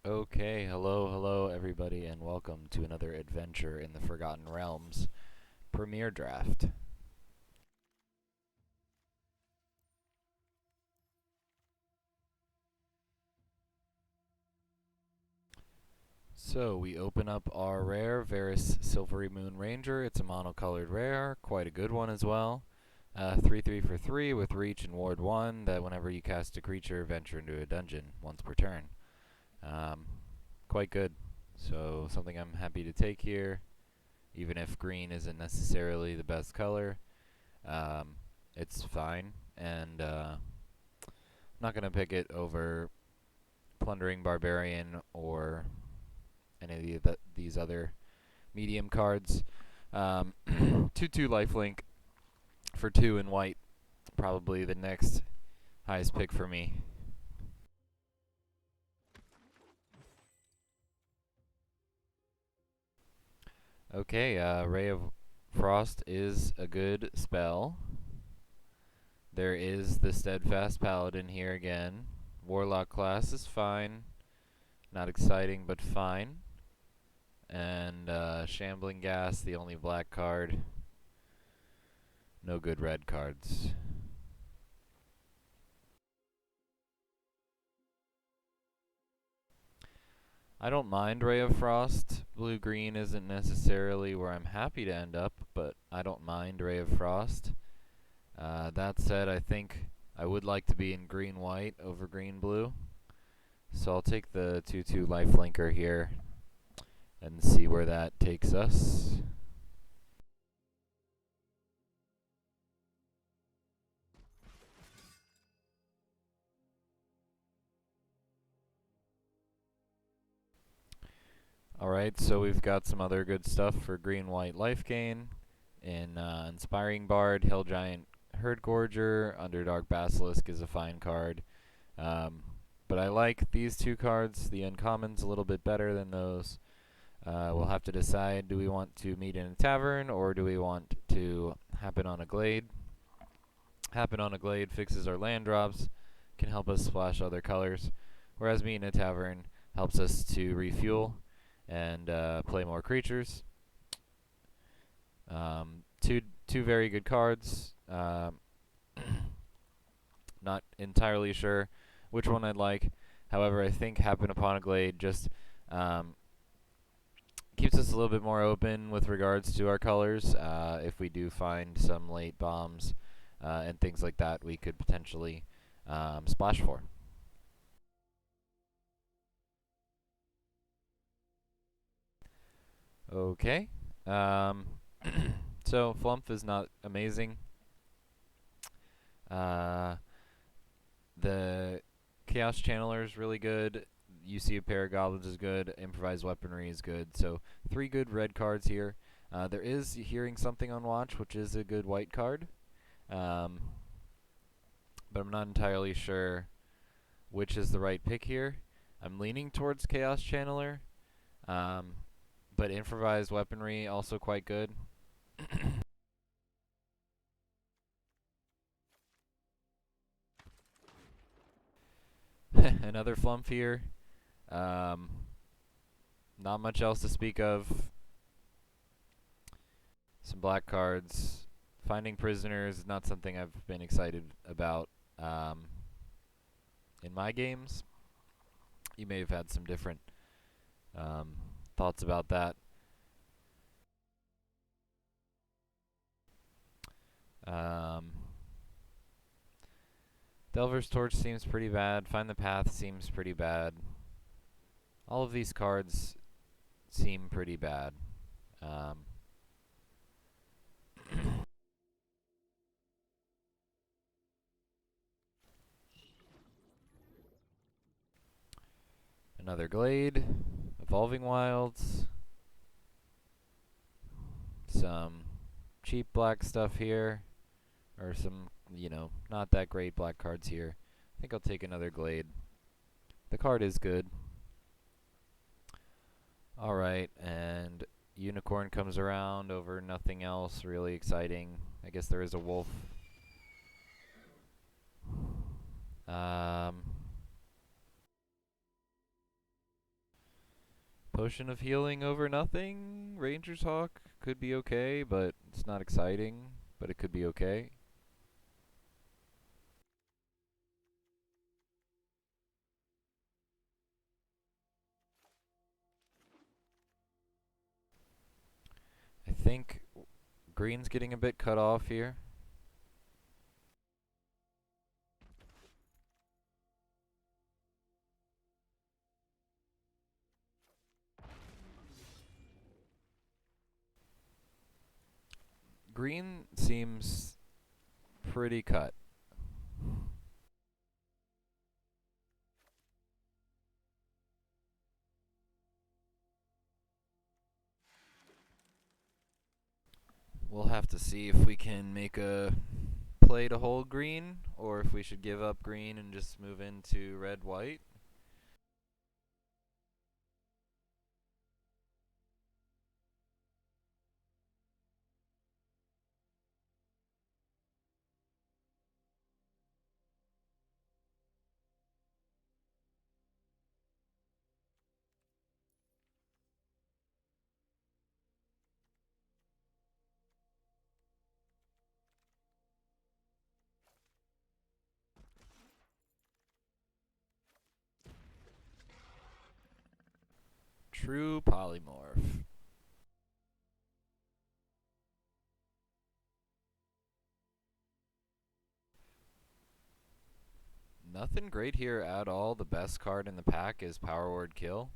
Okay, hello everybody, and welcome to another adventure in the Forgotten Realms Premier Draft. So, we open up our rare Varis Silvery Moon Ranger. It's a monocolored rare, quite a good one as well. 3/3 for 3 with reach and ward 1, that whenever you cast a creature, venture into a dungeon once per turn. Um, Quite good. So, something I'm happy to take here, even if green isn't necessarily the best color. Um, it's fine, and I'm not going to pick it over Plundering Barbarian or any of these other medium cards. 2/2 lifelink for 2 in white, probably the next highest pick for me. Okay, Ray of Frost is a good spell. There is the Steadfast Paladin here again. Warlock class is fine. Not exciting, but fine. And Shambling Gas, the only black card. No good red cards. I don't mind Ray of Frost. Blue-green isn't necessarily where I'm happy to end up, but I don't mind Ray of Frost. That said, I think I would like to be in green-white over green-blue. So I'll take the 2/2 lifelinker here and see where that takes us. Alright, so we've got some other good stuff for green-white life gain. In Inspiring Bard, Hill Giant Herd Gorger, Underdark Basilisk is a fine card. But I like these two cards, the uncommons, a little bit better than those. We'll have to decide, do we want to meet in a tavern, or do we want to happen on a glade? Happen on a glade fixes our land drops, can help us splash other colors, whereas meet in a tavern helps us to refuel and play more creatures. Two very good cards. Not entirely sure which one I'd like. However, I think Happen Upon a Glade just keeps us a little bit more open with regards to our colors. If we do find some late bombs and things like that, we could potentially splash for. Okay. Um, so Flump is not amazing. The Chaos Channeler is really good. UC of Paragoblins is good. Improvised Weaponry is good. So 3 good red cards here. There is Hearing Something on Watch, which is a good white card. But I'm not entirely sure which is the right pick here. I'm leaning towards Chaos Channeler. But Improvised Weaponry also quite good. Another Flump here. Not much else to speak of. Some black cards. Finding prisoners is not something I've been excited about in my games. You may have had some different thoughts about that. Um, Delver's Torch seems pretty bad. Find the Path seems pretty bad. All of these cards seem pretty bad. Another Glade. Evolving Wilds. Some cheap black stuff here. Or some, not that great black cards here. I think I'll take another Glade. The card is good. Alright, and Unicorn comes around over nothing else really exciting. I guess there is a wolf. Um, Potion of Healing over nothing. Ranger's Hawk could be okay, but it's not exciting. But it could be okay. I think green's getting a bit cut off here. Green seems pretty cut. We'll have to see if we can make a play to hold green, or if we should give up green and just move into red-white. True polymorph. Nothing great here at all. The best card in the pack is Power Word Kill.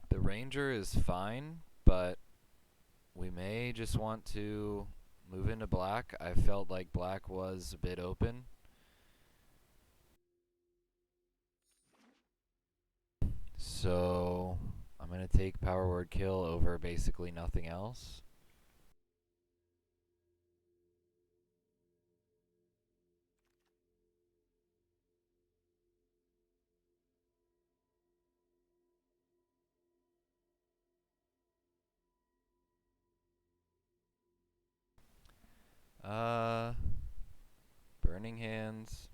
The Ranger is fine, but we may just want to move into black. I felt like black was a bit open. So I'm going to take Power Word Kill over basically nothing else. Burning Hands.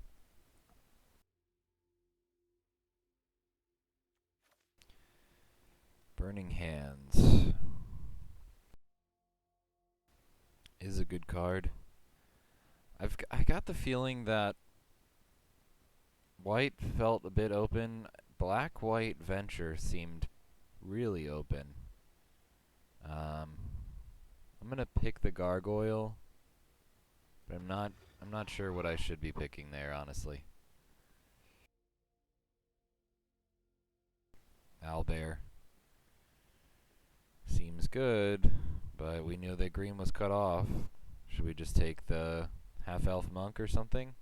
Burning Hands is a good card. I got the feeling that white felt a bit open. Black-white Venture seemed really open. I'm gonna pick the Gargoyle, but I'm not sure what I should be picking there, honestly. Owlbear seems good, but we knew that green was cut off. Should we just take the half-elf monk or something?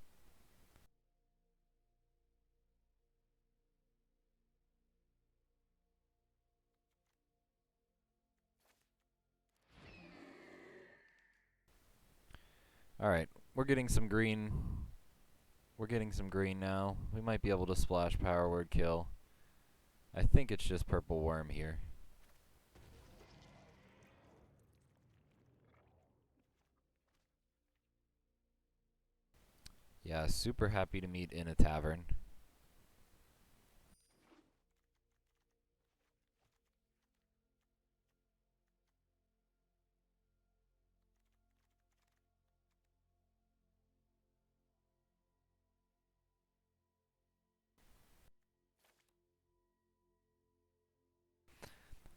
Alright, we're getting some green. We're getting some green now. We might be able to splash Power Word Kill. I think it's just Purple Worm here. Yeah, super happy to meet in a tavern.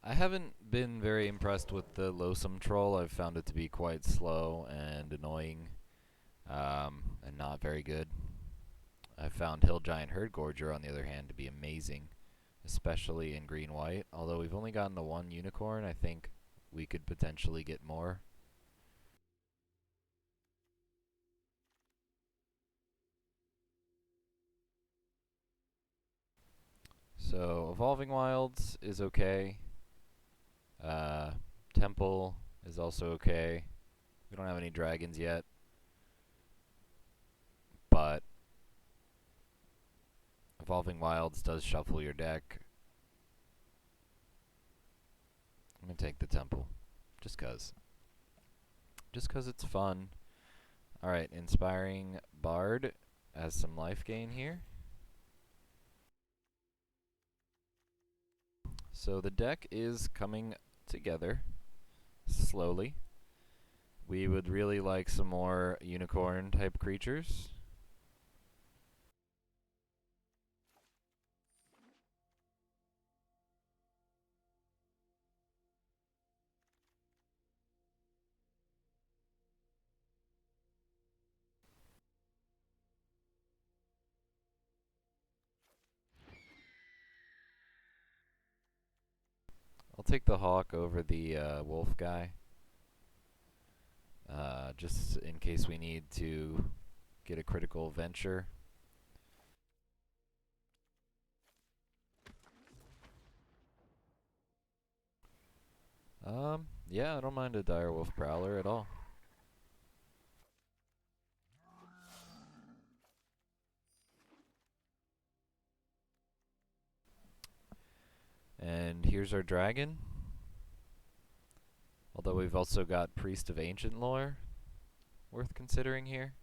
I haven't been very impressed with the Losum Troll. I've found it to be quite slow and annoying, and not very good. I found Hill Giant Herd Gorger, on the other hand, to be amazing, especially in green-white. Although we've only gotten the one unicorn, I think we could potentially get more. So Evolving Wilds is okay. Temple is also okay. We don't have any dragons yet, but Evolving Wilds does shuffle your deck. I'm going to take the Temple, just 'cause. just because it's fun. Alright, Inspiring Bard has some life gain here. So the deck is coming together slowly. We would really like some more unicorn type creatures. I'll take the hawk over the wolf guy, just in case we need to get a critical venture. Yeah, I don't mind a direwolf prowler at all. And here's our dragon. Although we've also got Priest of Ancient Lore worth considering here.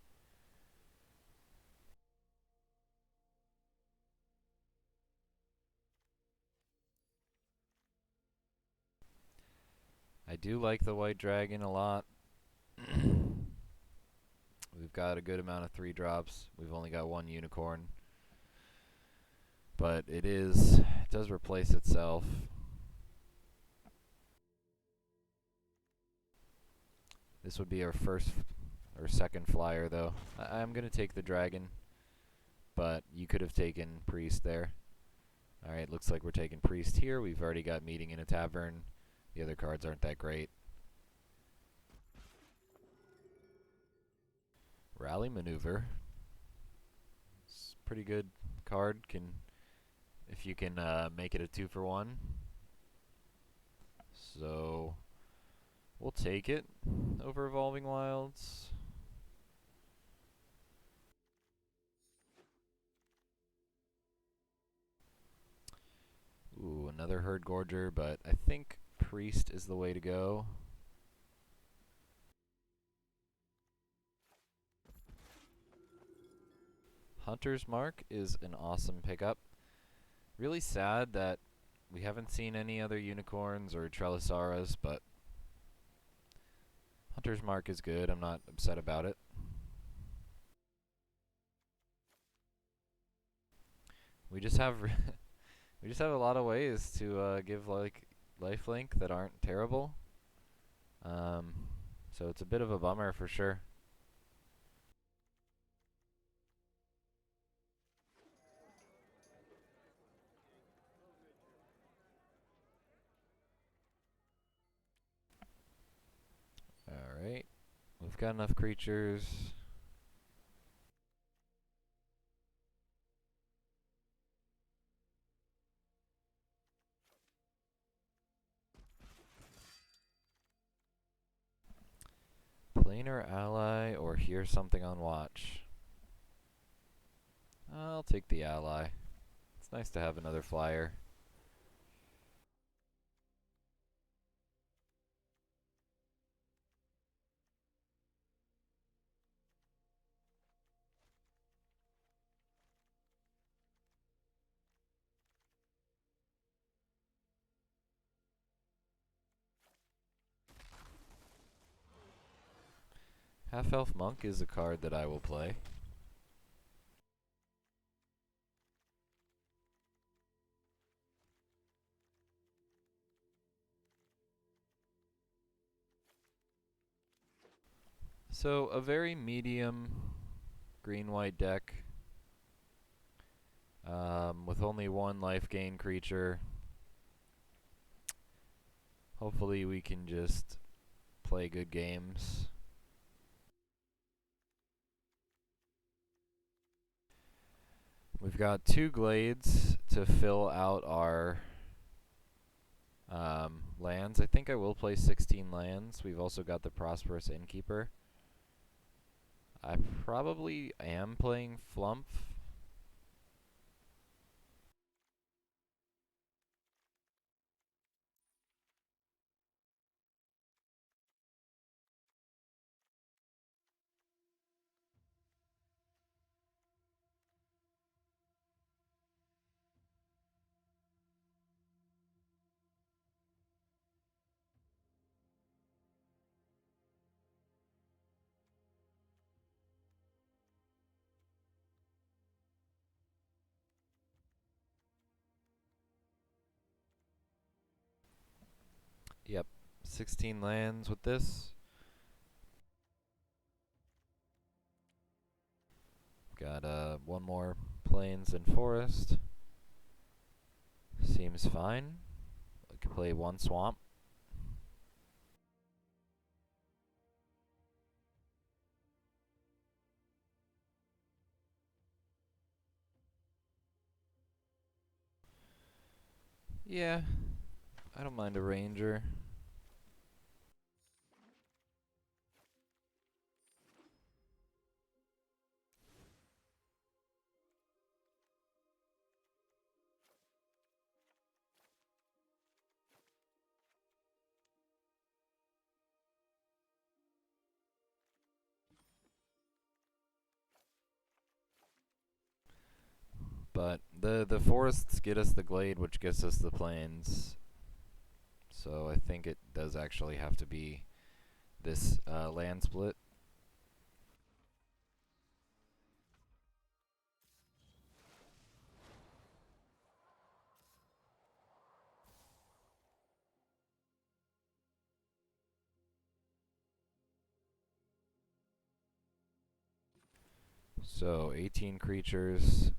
I do like the white dragon a lot. We've got a good amount of 3-drops. We've only got one unicorn. But it does replace itself. This would be our first or second flyer though. I'm going to take the dragon, but you could have taken priest there. Alright, looks like we're taking priest here. We've already got meeting in a tavern. The other cards aren't that great. Rally maneuver. It's a pretty good card. If you can make it a 2-for-1. So we'll take it over Evolving Wilds. Ooh, another Herd Gorger, but I think Priest is the way to go. Hunter's Mark is an awesome pickup. Really sad that we haven't seen any other unicorns or Trellisaras, but Hunter's Mark is good. I'm not upset about it. We just have we just have a lot of ways to give like lifelink that aren't terrible. So it's a bit of a bummer for sure. Alright. We've got enough creatures. Planar ally or hear something on watch. I'll take the ally. It's nice to have another flyer. Half-Elf Monk is a card that I will play. So, a very medium green-white deck with only one life gain creature. Hopefully we can just play good games. We've got 2 Glades to fill out our lands. I think I will play 16 lands. We've also got the Prosperous Innkeeper. I probably am playing Flump. Yep, 16 lands with this. Got one more plains and forest. Seems fine. We can play one swamp. Yeah, I don't mind a ranger. But the forests get us the glade, which gets us the plains. So I think it does actually have to be this land split. So 18 creatures.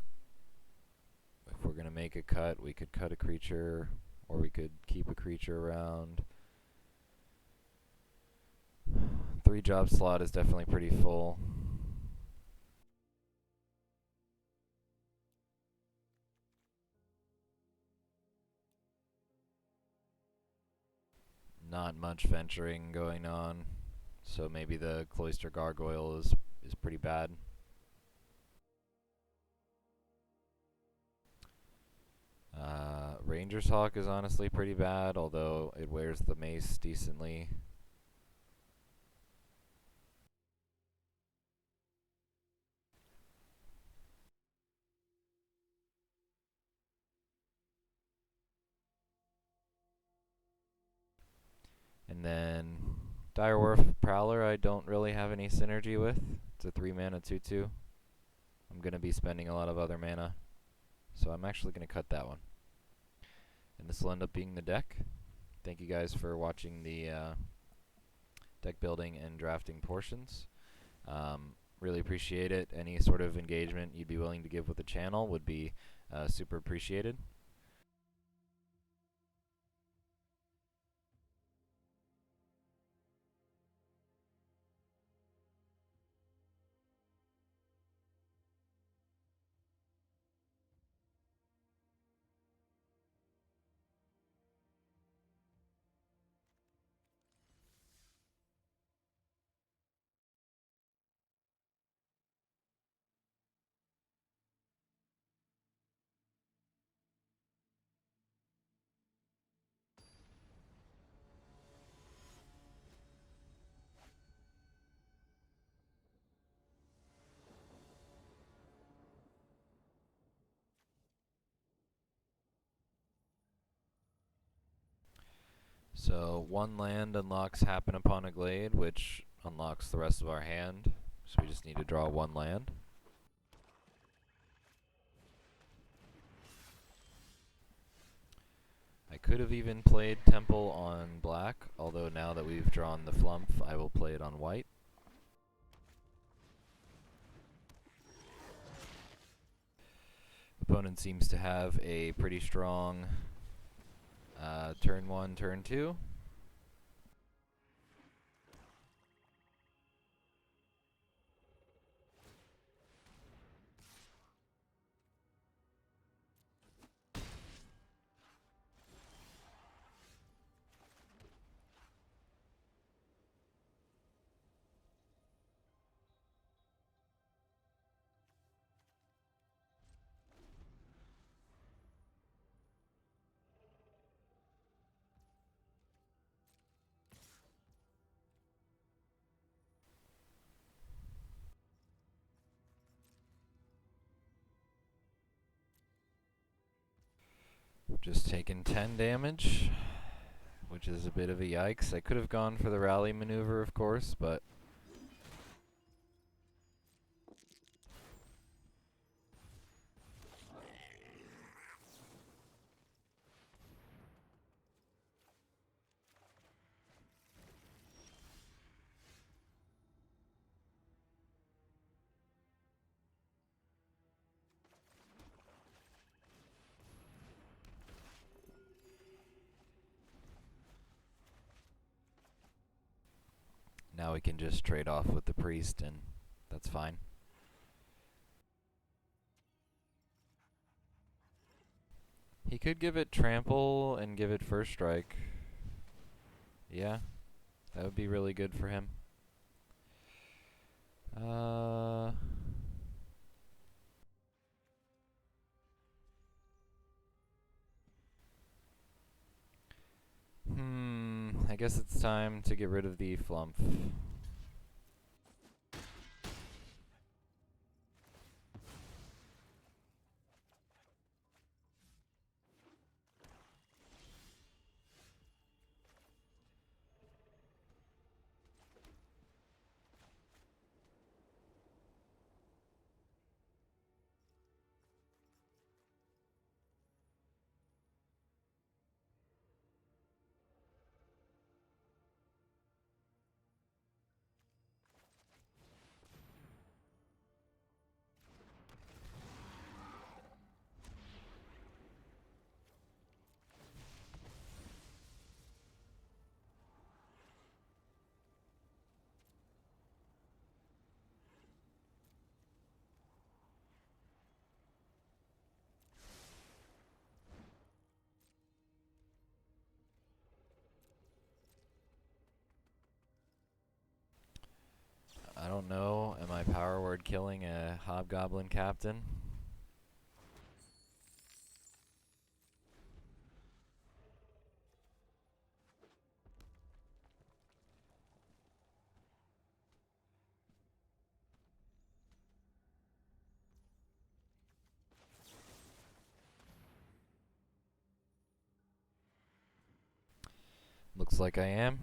If we're gonna make a cut, we could cut a creature, or we could keep a creature around. 3 job slot is definitely pretty full. Not much venturing going on, so maybe the Cloister Gargoyle is pretty bad. Ranger's Hawk is honestly pretty bad, although it wears the mace decently. And then Direwolf Prowler I don't really have any synergy with. It's a 3 mana 2/2. I'm going to be spending a lot of other mana, so I'm actually going to cut that one. And this will end up being the deck. Thank you guys for watching the deck building and drafting portions. Really appreciate it. Any sort of engagement you'd be willing to give with the channel would be super appreciated. So 1 land unlocks Happen Upon a Glade, which unlocks the rest of our hand. So we just need to draw 1 land. I could have even played Temple on black, although now that we've drawn the flump, I will play it on white. Opponent seems to have a pretty strong turn 1, turn 2. Just taking 10 damage, which is a bit of a yikes. I could have gone for the rally maneuver, of course, but Now we can just trade off with the priest, and that's fine. He could give it trample and give it first strike. Yeah, that would be really good for him. I guess it's time to get rid of the flump. I don't know. Am I power word killing a hobgoblin captain? Looks like I am.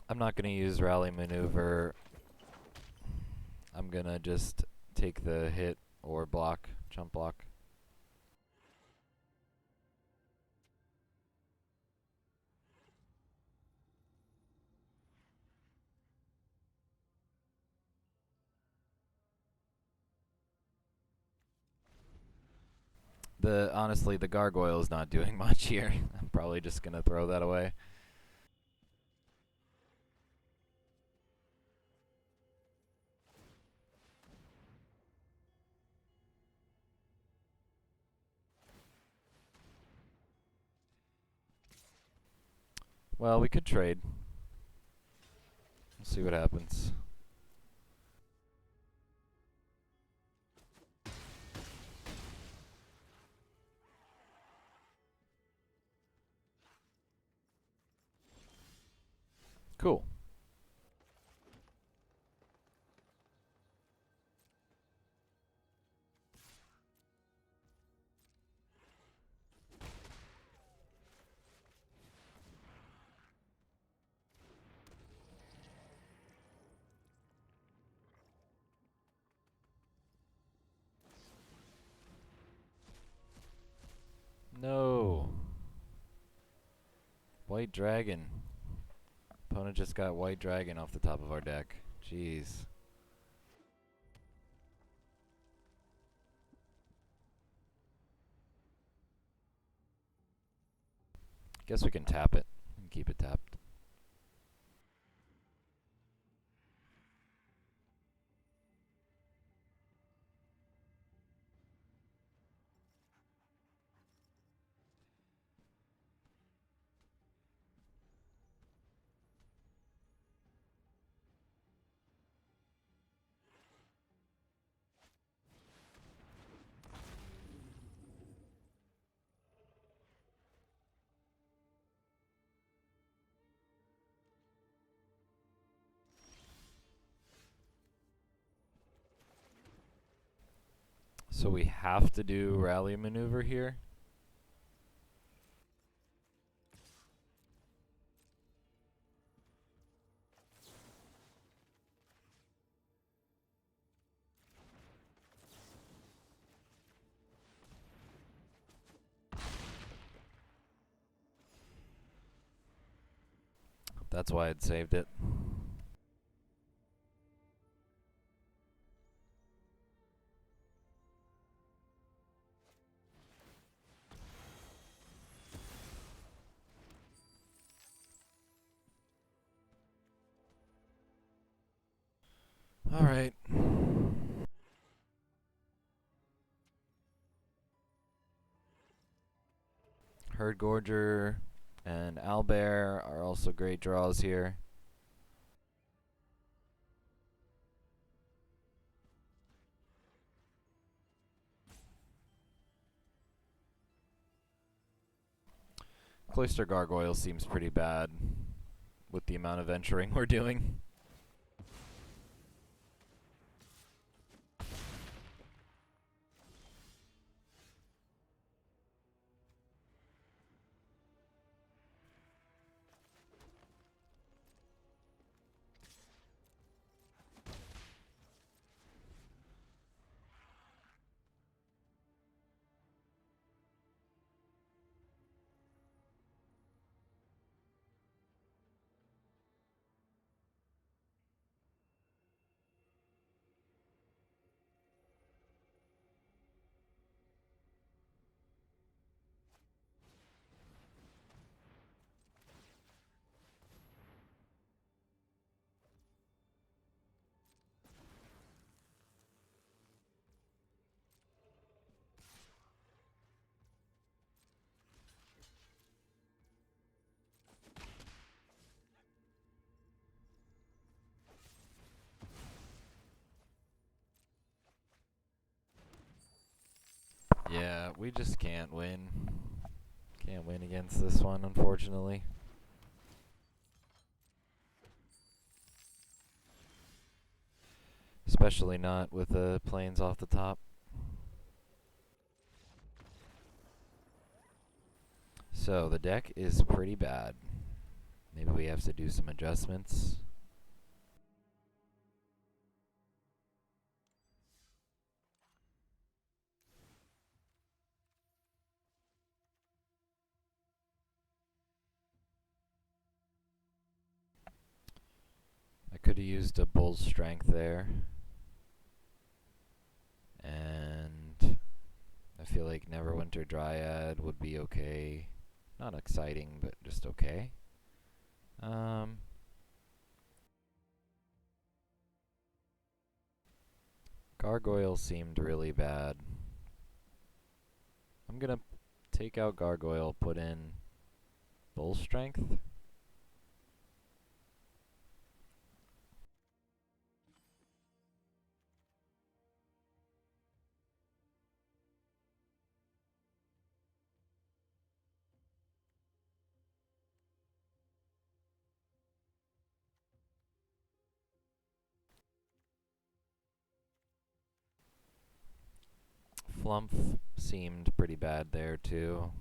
I'm not going to use rally maneuver. I'm going to just take the hit or block, jump block. Honestly, the gargoyle is not doing much here. I'm probably just going to throw that away. Well, we could trade. We'll see what happens. Cool. No. White dragon. Opponent just got white dragon off the top of our deck. Jeez. Guess we can tap it and keep it tapped. So we have to do rally maneuver here. That's why I'd saved it. All right. Herd Gorger and Owlbear are also great draws here. Cloister Gargoyle seems pretty bad with the amount of venturing we're doing. Yeah, we just can't win. Can't win against this one, unfortunately. Especially not with the planes off the top. So the deck is pretty bad. Maybe we have to do some adjustments. I could have used a Bull's Strength there. And I feel like Neverwinter Dryad would be okay. Not exciting, but just okay. Gargoyle seemed really bad. I'm gonna take out Gargoyle, put in Bull Strength. Flumph seemed pretty bad there too.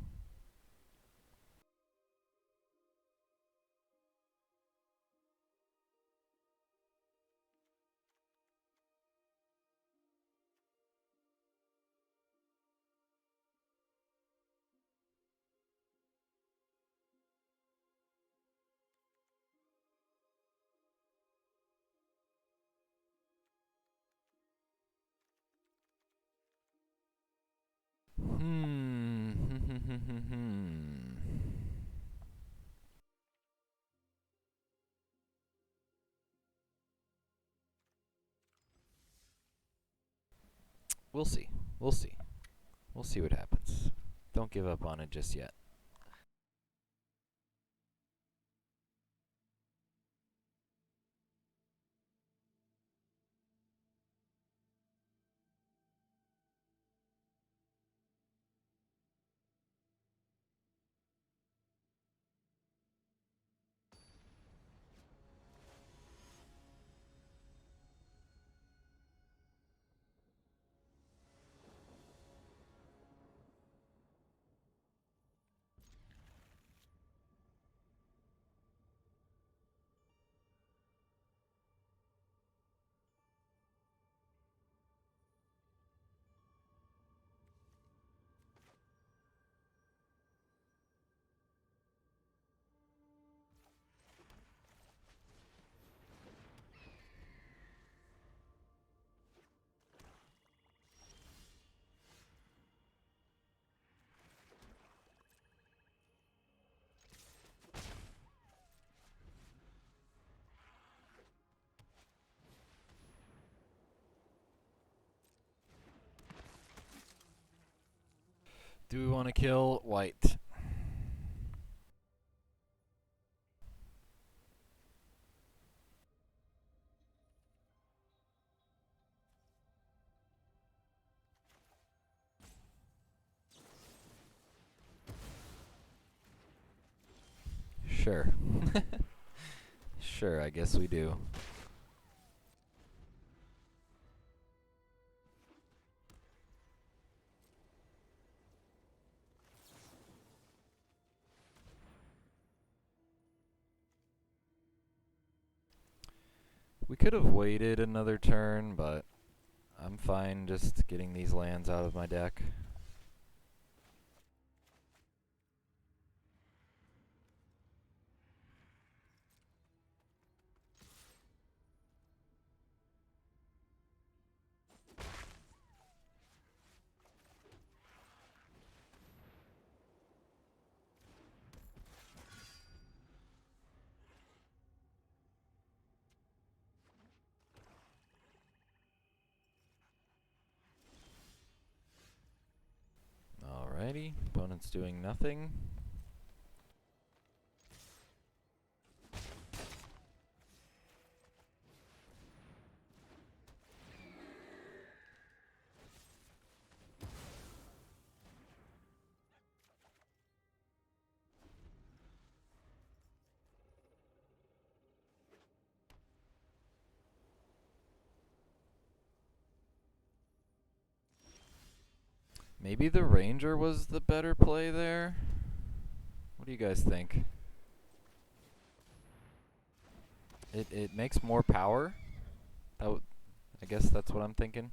We'll see. We'll see. We'll see what happens. Don't give up on it just yet. Do we want to kill white? Sure. Sure, I guess we do. We could have waited another turn, but I'm fine just getting these lands out of my deck. Alrighty, opponent's doing nothing. Maybe the Ranger was the better play there? What do you guys think? It makes more power. I guess that's what I'm thinking.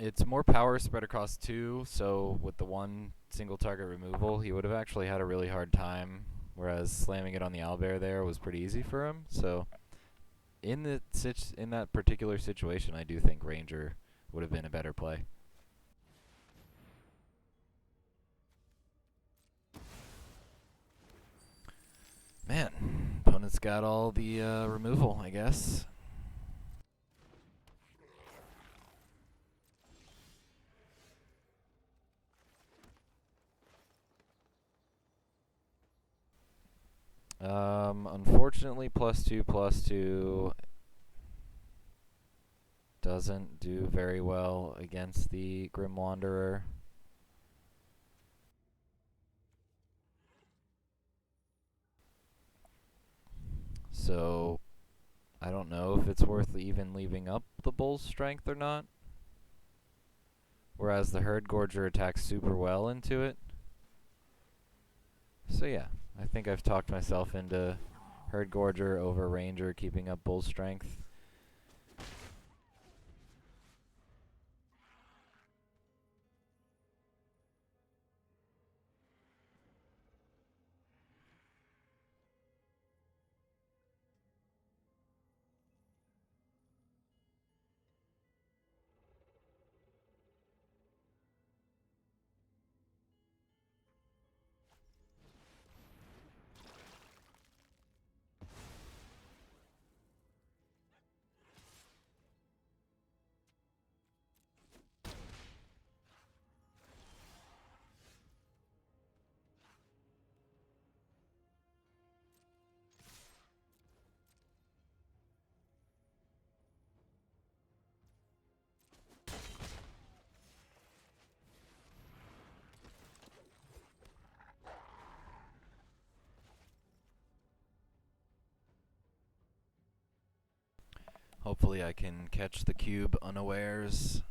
It's more power spread across two, so with the one single target removal, he would have actually had a really hard time, whereas slamming it on the owlbear there was pretty easy for him. So in that particular situation, I do think Ranger would have been a better play. Man, opponent's got all the removal, I guess. Unfortunately, +2/+2 doesn't do very well against the Grim Wanderer. So I don't know if it's worth even leaving up the Bull's Strength or not. Whereas the Herd Gorger attacks super well into it. So yeah, I think I've talked myself into Herd Gorger over Ranger keeping up Bull's Strength. Hopefully I can catch the cube unawares.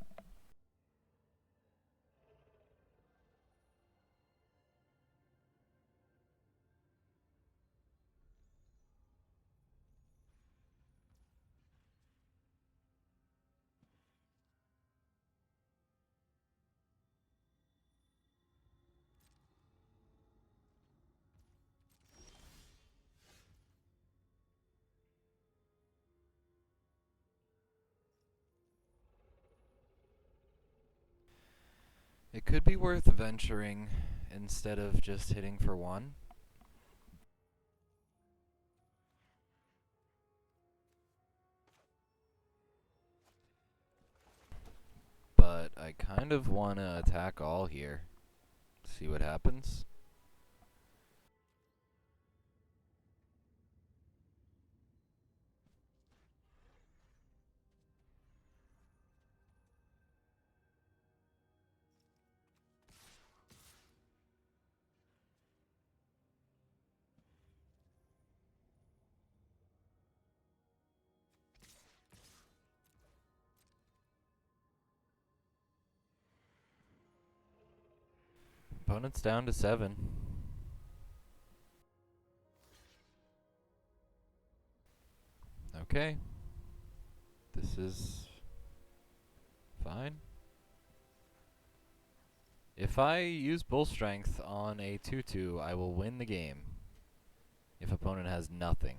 It could be worth venturing instead of just hitting for 1. But I kind of want to attack all here. See what happens. Opponent's down to 7. Okay. This is fine. If I use Bull Strength on a 2-2, I will win the game. If opponent has nothing.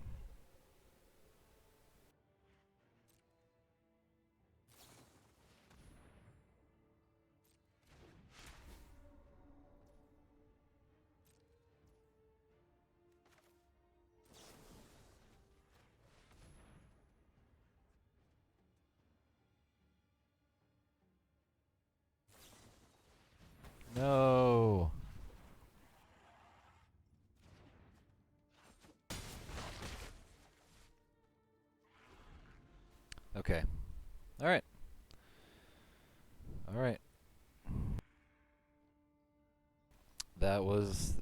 No. Okay. Alright. Alright. That was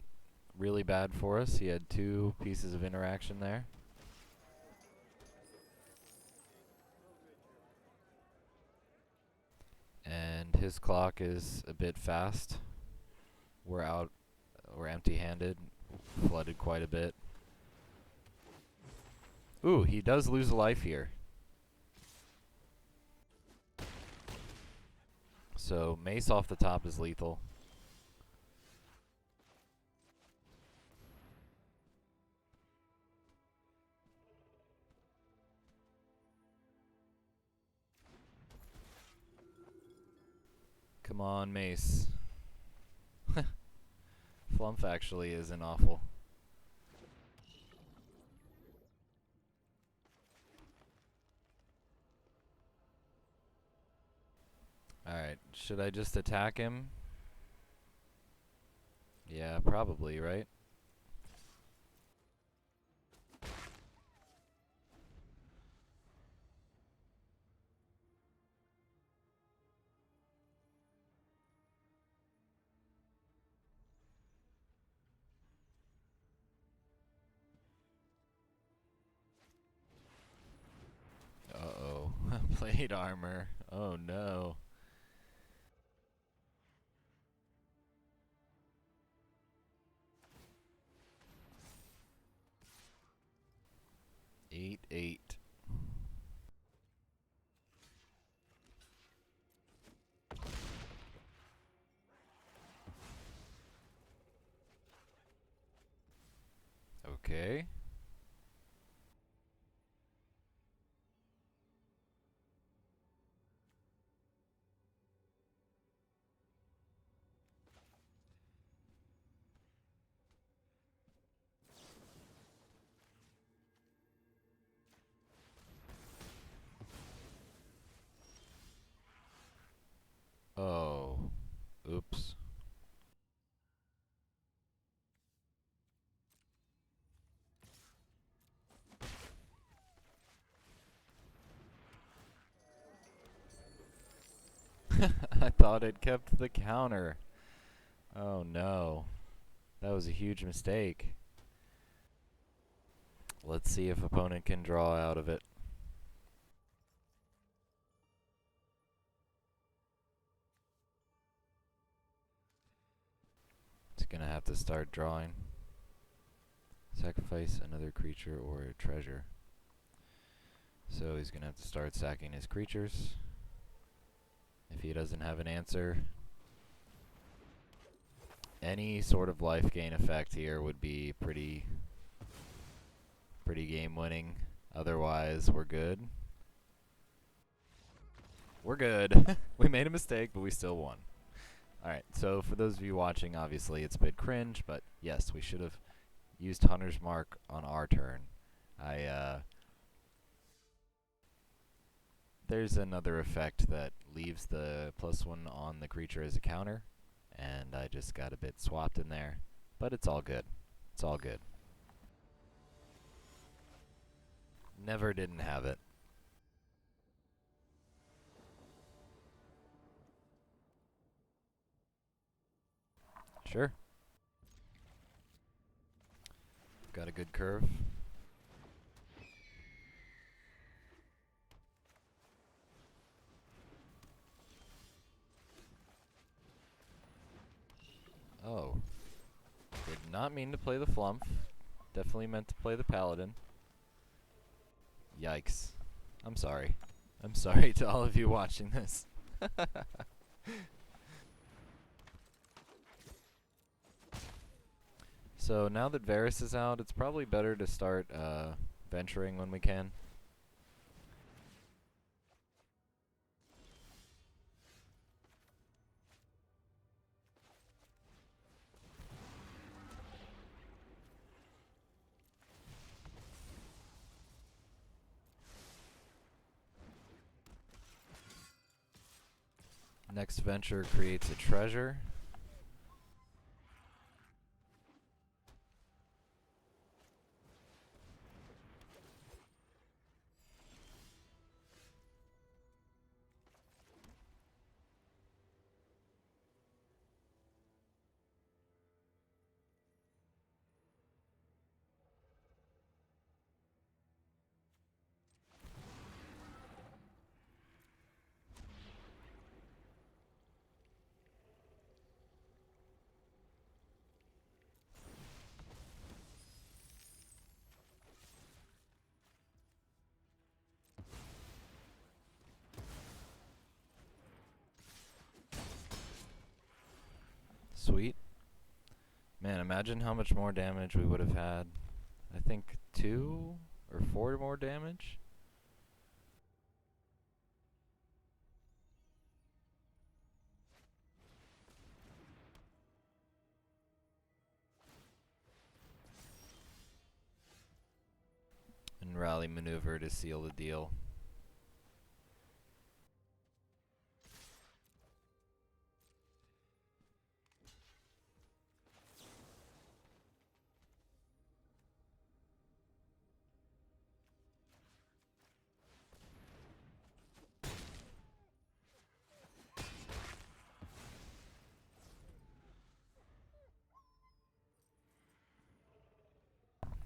really bad for us. He had 2 pieces of interaction there. And his clock is a bit fast. We're empty-handed, flooded quite a bit. Ooh, he does lose a life here. So Mace off the top is lethal. Come on, Mace. Flumph actually isn't awful. Alright, should I just attack him? Yeah, probably, right? Uh-oh. Plate armor. Oh no. 8-8. Okay. Oh. Oops. I thought it kept the counter. Oh no. That was a huge mistake. Let's see if opponent can draw out of it. It's gonna have to start drawing. Sacrifice another creature or a treasure. So he's gonna have to start sacking his creatures. If he doesn't have an answer, any sort of life gain effect here would be pretty game winning. Otherwise, we're good. We're good. We made a mistake, but we still won. Alright, so for those of you watching, obviously it's a bit cringe, but yes, we should have used Hunter's Mark on our turn. There's another effect that leaves the +1 on the creature as a counter, and I just got a bit swapped in there, but it's all good. It's all good. Never didn't have it. Sure. Got a good curve. Oh. Did not mean to play the Flump. Definitely meant to play the Paladin. Yikes. I'm sorry. I'm sorry to all of you watching this. So now that Varis is out, it's probably better to start venturing when we can. Next venture creates a treasure. Sweet. Man, imagine how much more damage we would have had. I think 2 or 4 more damage? And rally maneuver to seal the deal.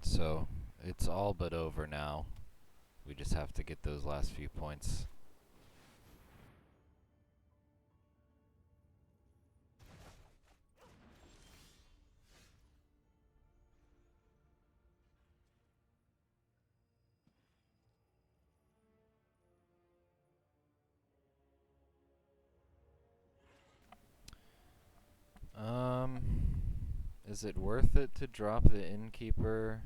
So, it's all but over now. We just have to get those last few points. Is it worth it to drop the Innkeeper?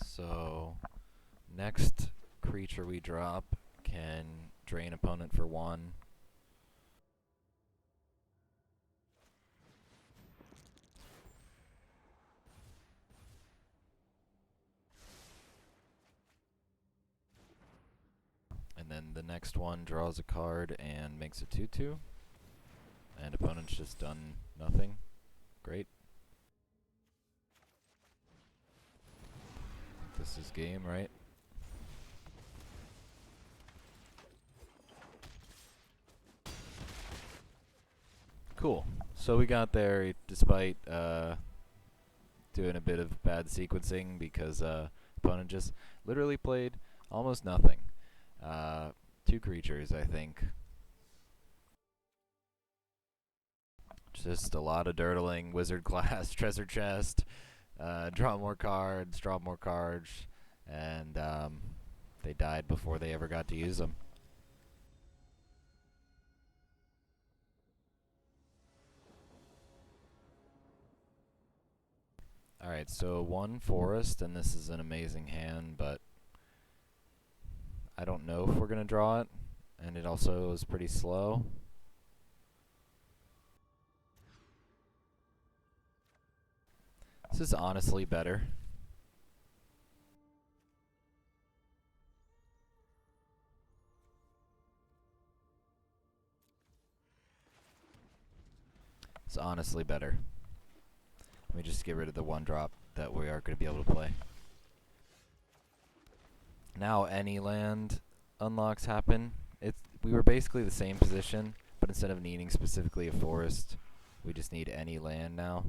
So, next creature we drop can drain opponent for 1. And then the next one draws a card and makes a 2/2. And opponent's just done nothing. Great. This is game, right? Cool. So we got there despite doing a bit of bad sequencing because opponent just literally played almost nothing. 2 creatures, I think. Just a lot of dirtling, wizard class, treasure chest, draw more cards, and they died before they ever got to use them. Alright, so 1 forest, and this is an amazing hand, but I don't know if we're going to draw it, and it also is pretty slow. This is honestly better. It's honestly better. Let me just get rid of the 1-drop that we are going to be able to play. Now any land unlocks happen. We were basically the same position, but instead of needing specifically a forest, we just need any land now.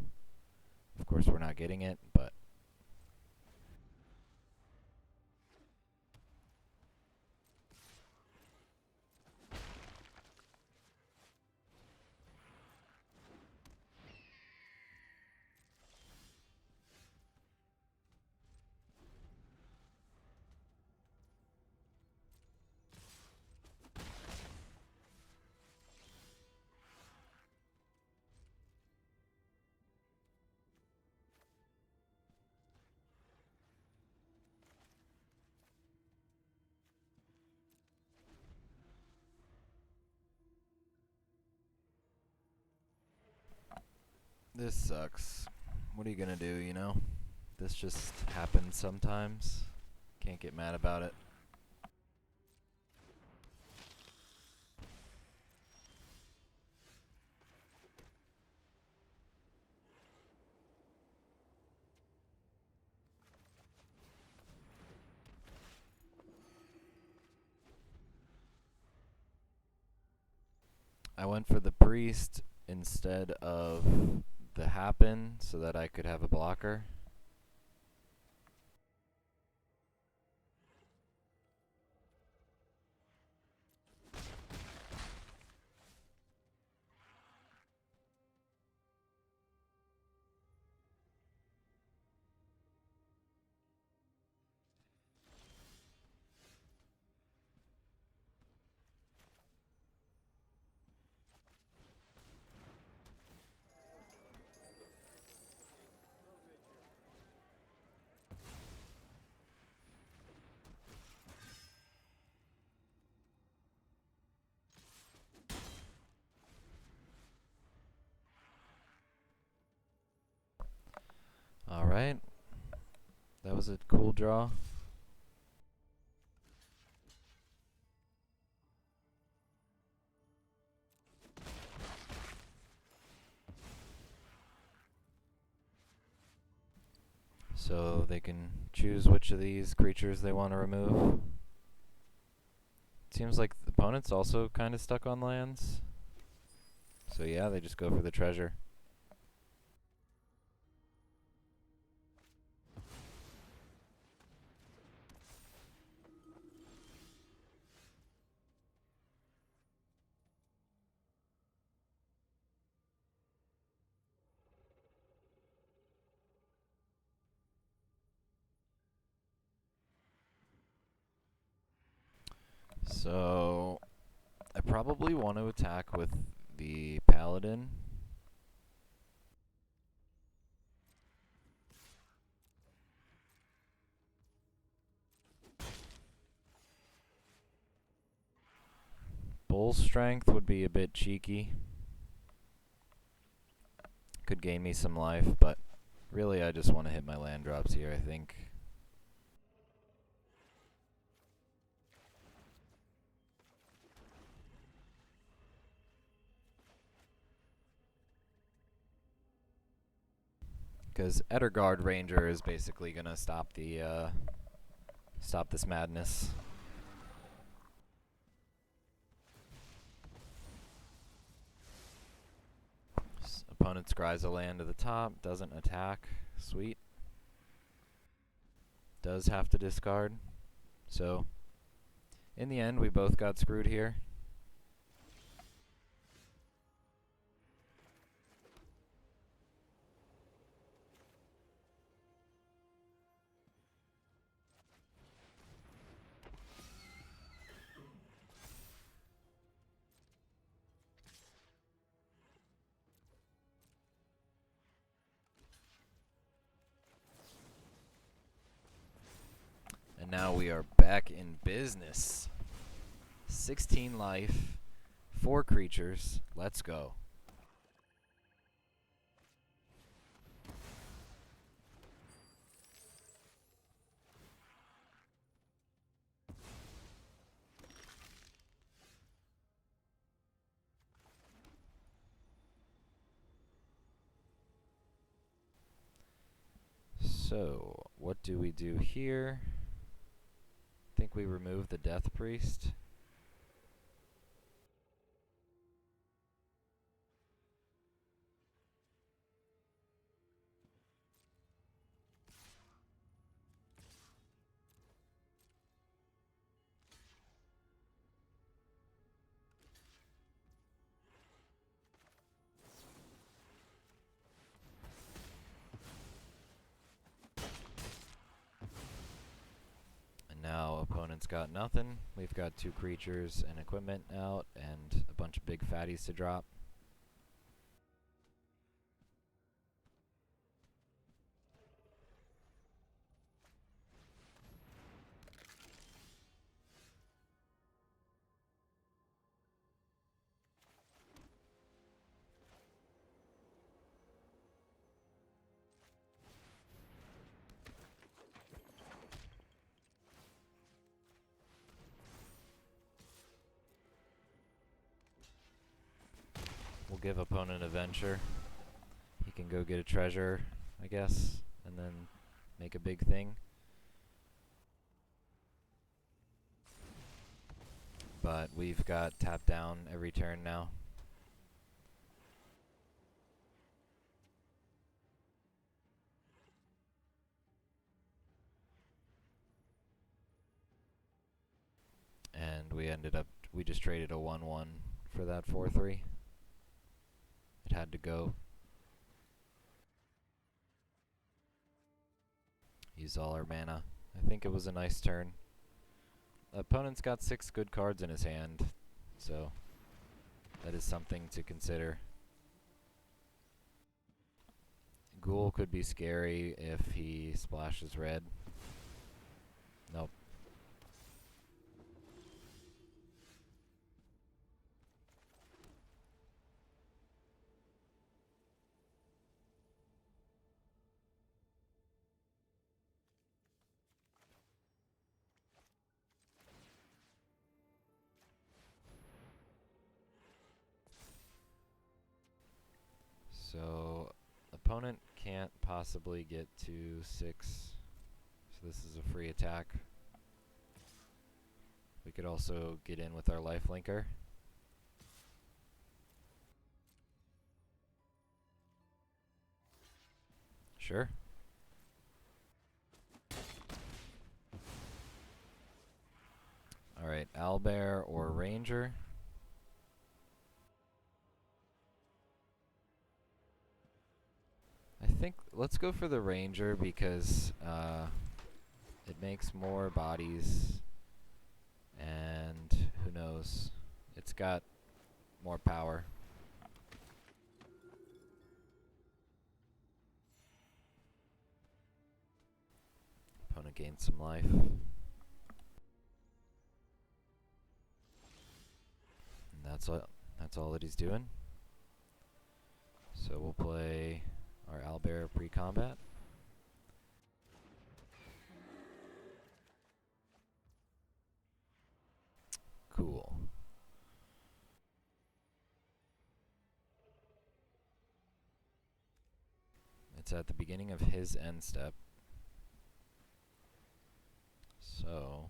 Of course, we're not getting it, but this sucks. What are you gonna do, you know? This just happens sometimes. Can't get mad about it. I went for the priest instead of the happen so that I could have a blocker. Alright. That was a cool draw. So they can choose which of these creatures they want to remove. Seems like the opponent's also kind of stuck on lands. So yeah, they just go for the treasure. So I probably want to attack with the paladin. Bull strength would be a bit cheeky. Could gain me some life, but really I just want to hit my land drops here, I think. Because Etterguard Ranger is basically gonna stop the stop this madness. Opponent scries a land to the top, doesn't attack. Sweet. Does have to discard. So, in the end, we both got screwed here. now we are back in business. 16 life, 4 creatures. Let's go. So, what do we do here? I think we remove the Death Priest. Now opponent's got nothing. We've got 2 creatures and equipment out and a bunch of big fatties to drop. We'll give opponent a venture. He can go get a treasure, I guess, and then make a big thing. But we've got tap down every turn now. And we just traded a 1-1 for that 4-3. It had to go. Use all our mana. I think it was a nice turn. Opponent's got 6 good cards in his hand, so that is something to consider. Ghoul could be scary if he splashes red. Nope. So, opponent can't possibly get to 6, so this is a free attack. We could also get in with our lifelinker. Sure. Alright, Owlbear or Ranger. I think let's go for the Ranger because it makes more bodies, and who knows, it's got more power. Opponent gains some life. And that's all that he's doing. So we'll play our Owlbear pre-combat. Cool. It's at the beginning of his end step. So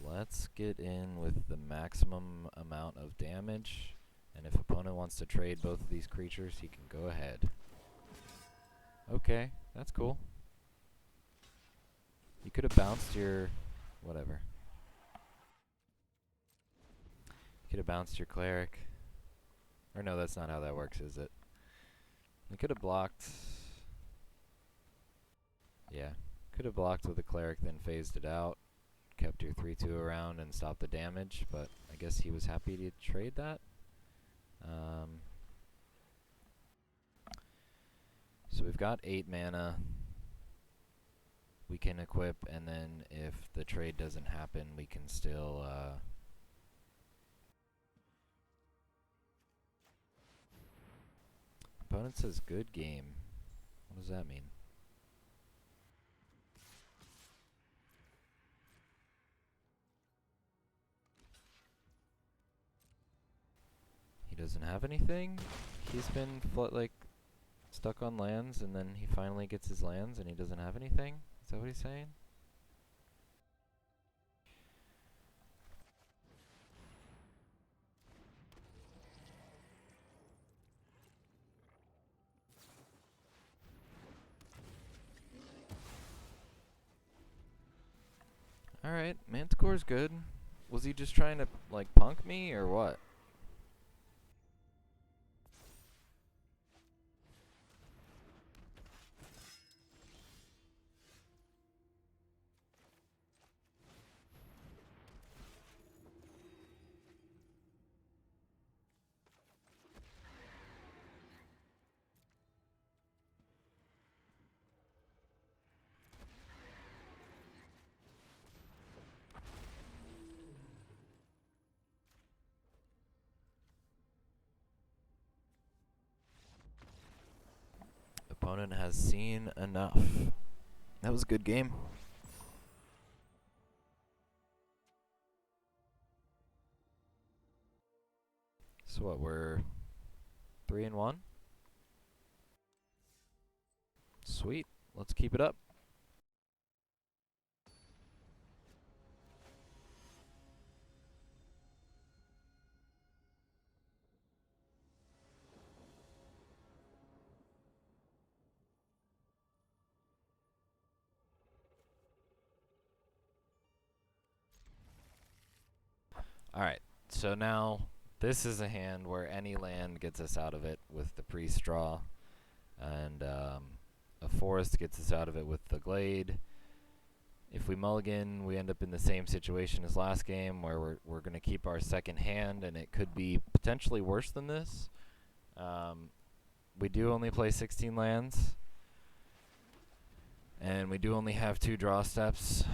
let's get in with the maximum amount of damage, and if opponent wants to trade both of these creatures, he can go ahead. Okay, that's cool. You could have bounced your whatever. You could have bounced your cleric. Or no, that's not how that works, is it? We could have blocked... Yeah. Could have blocked with a cleric, then phased it out. Kept your 3-2 around and stopped the damage, but I guess he was happy to trade that. So we've got 8 mana. We can equip, and then if the trade doesn't happen, we can still... Opponent says good game. What does that mean? He doesn't have anything? He's been stuck on lands, and then he finally gets his lands and he doesn't have anything? Is that what he's saying? Alright, Manticore's good. Was he just trying to, like, punk me, or what? Opponent has seen enough. That was a good game. So what, we're 3-1? Sweet. Let's keep it up. Alright, so now this is a hand where any land gets us out of it with the priest draw, and a forest gets us out of it with the glade. If we mulligan, we end up in the same situation as last game, where we're going to keep our second hand, and it could be potentially worse than this. We do only play 16 lands, and we do only have 2 draw steps,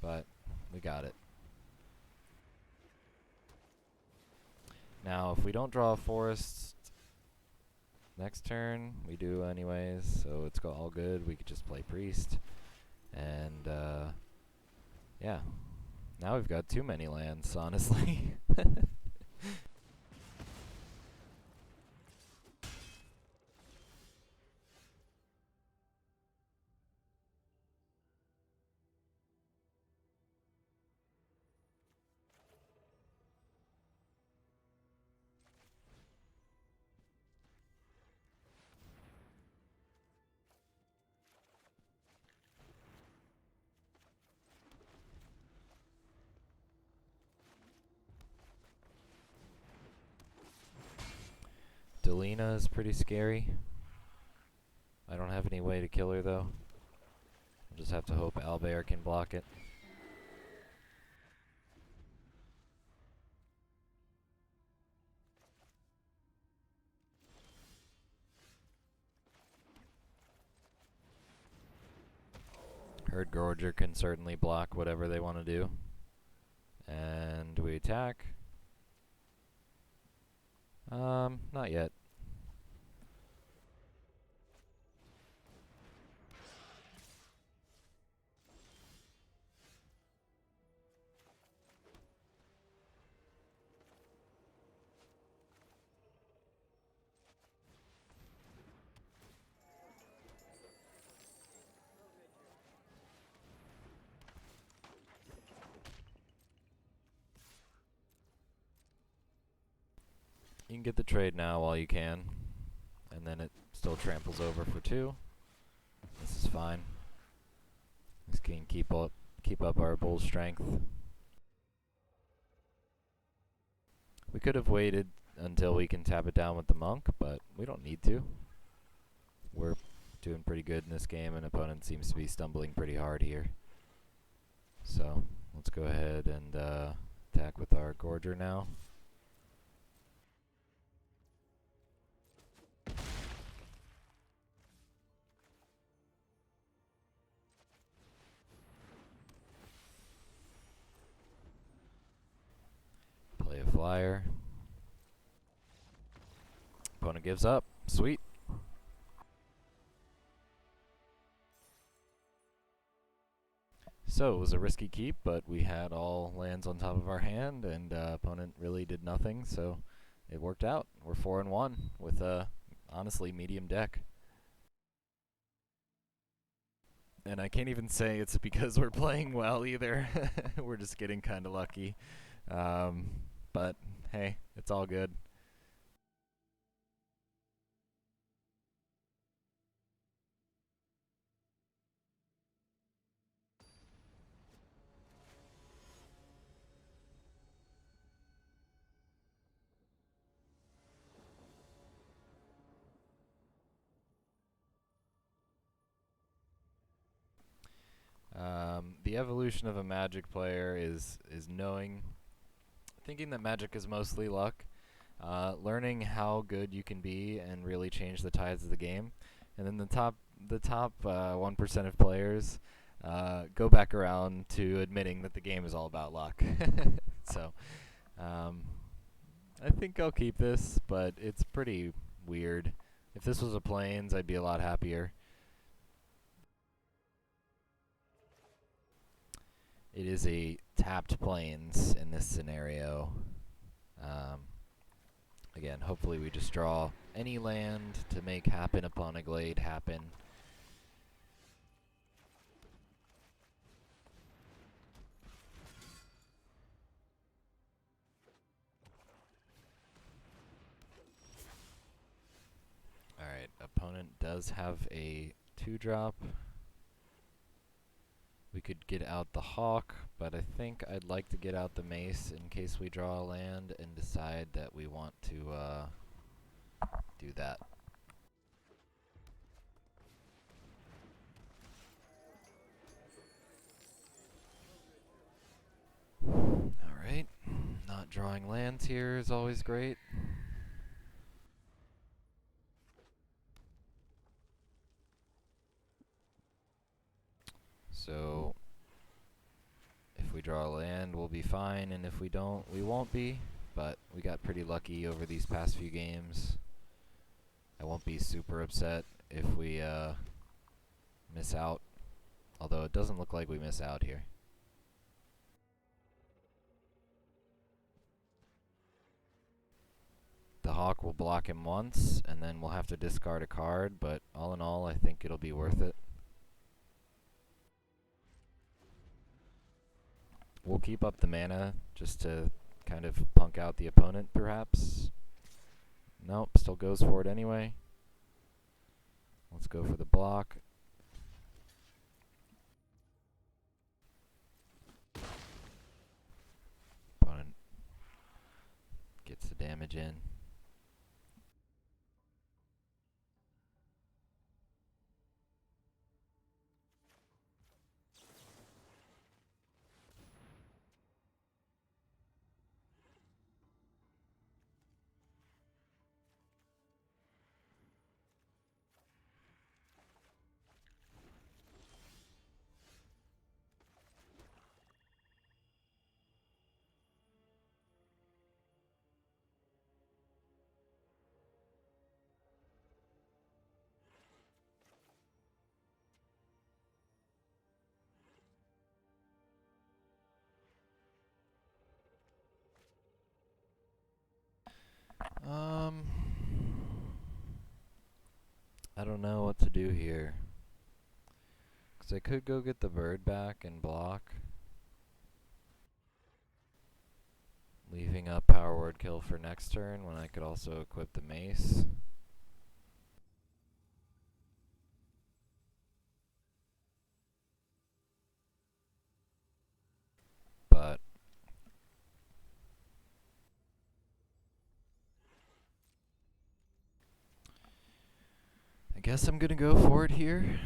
but we got it. Now, if we don't draw a forest next turn, we do anyways, so it's all good. We could just play priest. And, yeah. Now we've got too many lands, honestly. Delina is pretty scary. I don't have any way to kill her, though. I'll just have to hope Owlbear can block it. Herd Gorger can certainly block whatever they want to do. And we attack. Not yet. You can get the trade now while you can, and then it still tramples over for 2. This is fine. This can keep up our bull strength. We could have waited until we can tap it down with the monk, but we don't need to. We're doing pretty good in this game, and opponent seems to be stumbling pretty hard here. So let's go ahead and attack with our Gorger now. Play a flyer. Opponent gives up. Sweet. So it was a risky keep, but we had all lands on top of our hand, and opponent really did nothing, so it worked out. We're 4-1 with a honestly medium deck. And I can't even say it's because we're playing well either. We're just getting kind of lucky. But hey, it's all good. The evolution of a Magic player is thinking that Magic is mostly luck, learning how good you can be and really change the tides of the game, and then the top 1% of players go back around to admitting that the game is all about luck. So I think I'll keep this, but it's pretty weird. If this was a Plains, I'd be a lot happier. It is a tapped Plains in this scenario. Again, hopefully we just draw any land to make Happen Upon a Glade happen. Alright, opponent does have a 2-drop. We could get out the Hawk, but I think I'd like to get out the Mace in case we draw a land and decide that we want to do that. Alright, not drawing lands here is always great. So if we draw a land, we'll be fine, and if we don't, we won't be. But we got pretty lucky over these past few games. I won't be super upset if we miss out, although it doesn't look like we miss out here. The Hawk will block him once, and then we'll have to discard a card, but all in all, I think it'll be worth it. We'll keep up the mana just to kind of punk out the opponent, perhaps. Nope, still goes for it anyway. Let's go for the block. Opponent gets the damage in. I don't know what to do here. Because I could go get the bird back and block, leaving up Power Word Kill for next turn when I could also equip the mace. But I guess I'm gonna go for it here.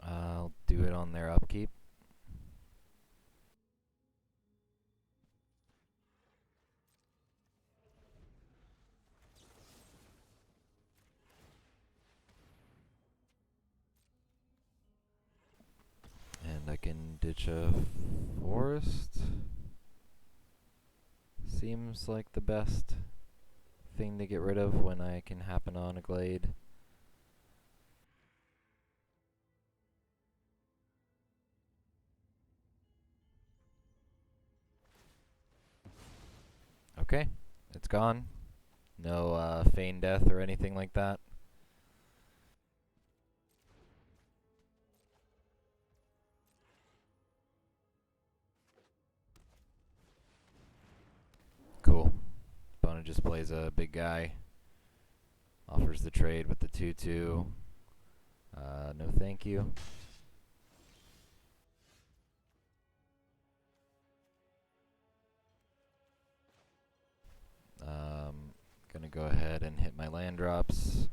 I'll do it on their upkeep. And I can ditch a forest. Seems like the best thing to get rid of when I can happen on a glade. Okay, it's gone. No feign death or anything like that. Cool. Opponent just plays a big guy. Offers the trade with the 2/2. No thank you. Gonna go ahead and hit my land drops.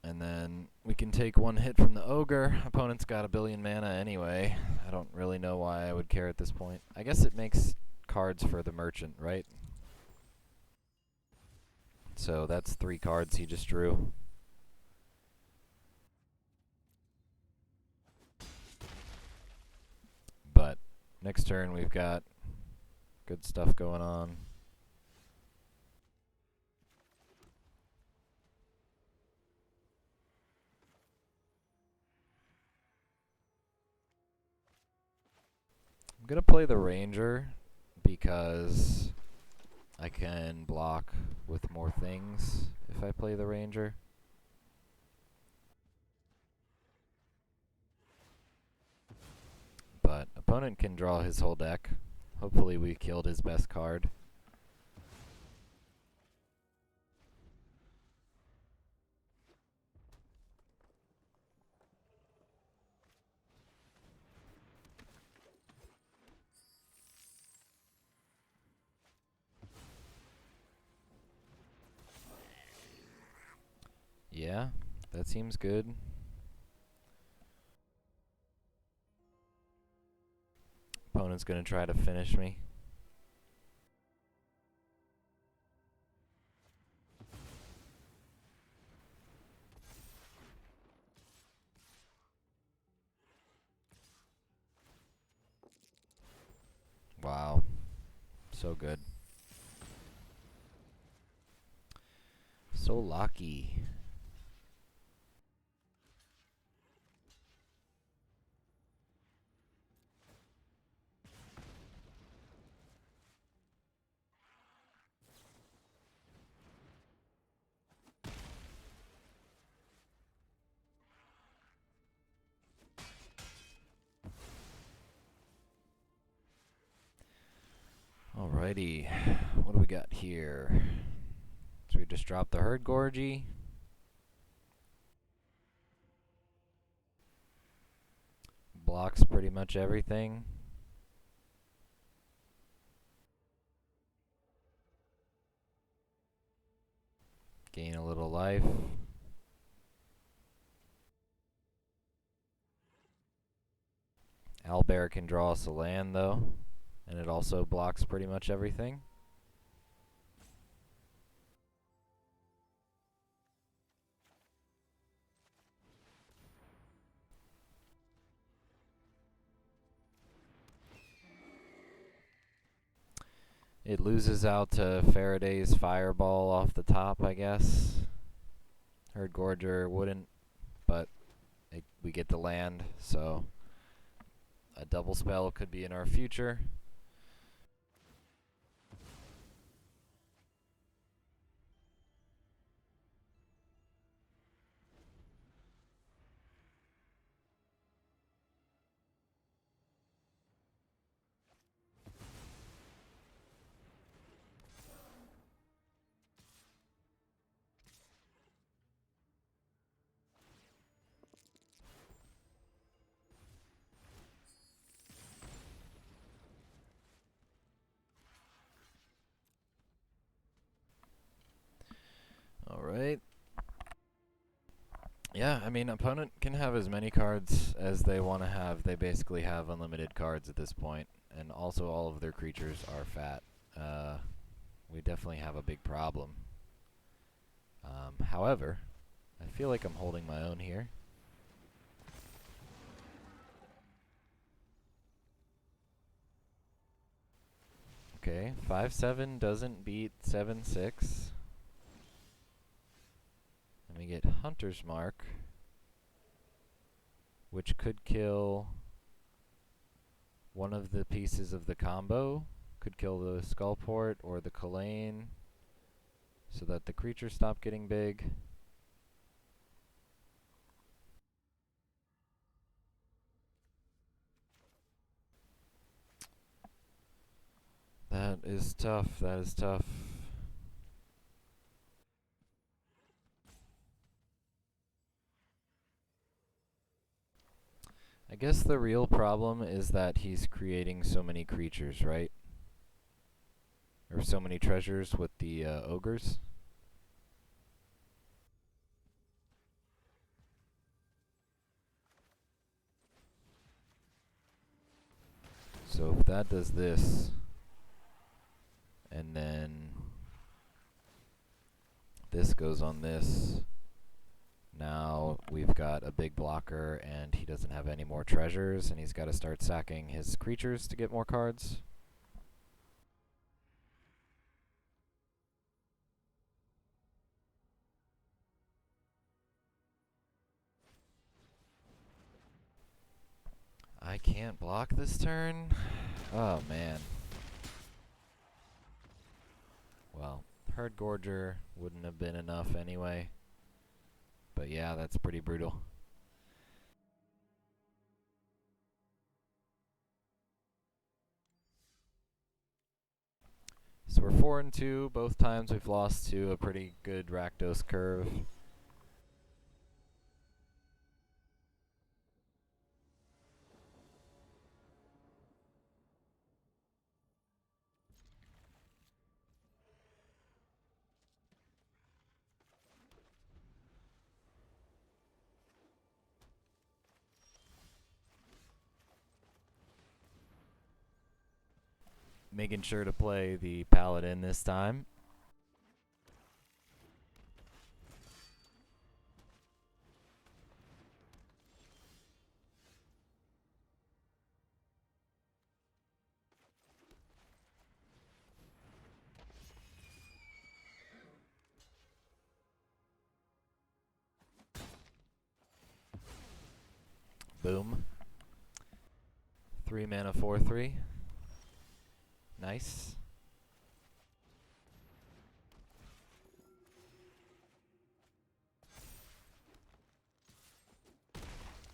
And then we can take one hit from the ogre. Opponent's got 1 billion mana anyway. I don't really know why I would care at this point. I guess it makes cards for the merchant, right? So that's 3 cards he just drew. But next turn we've got good stuff going on. I'm gonna play the ranger because I can block with more things if I play the ranger. But opponent can draw his whole deck. Hopefully we killed his best card. Yeah, that seems good. Opponent's gonna try to finish me. Wow, so good. So lucky. Alrighty, what do we got here? So we just dropped the Herd Gorgie. Blocks pretty much everything. Gain a little life. Owlbear can draw us a land though, and it also blocks pretty much everything. It loses out to Faraday's Fireball off the top, I guess. Herd Gorger wouldn't, but we get the land, so a double spell could be in our future. Yeah, I mean, opponent can have as many cards as they want to have. They basically have unlimited cards at this point, and also all of their creatures are fat. We definitely have a big problem. However, I feel like I'm holding my own here. Okay, 5/7 doesn't beat 7/6. And we get Hunter's Mark, which could kill one of the pieces of the combo. Could kill the Skullport or the Kalane, so that the creatures stop getting big. That is tough. That is tough. I guess the real problem is that he's creating so many creatures, right? Or so many treasures with the ogres. So if that does this, and then this goes on this, now we've got a big blocker and he doesn't have any more treasures and he's got to start sacking his creatures to get more cards. I can't block this turn? Oh man. Well, Herd Gorger wouldn't have been enough anyway. But yeah, that's pretty brutal. So we're 4-2. Both times we've lost to a pretty good Rakdos curve. Making sure to play the Paladin this time. Boom. 3 mana 4/3. Nice.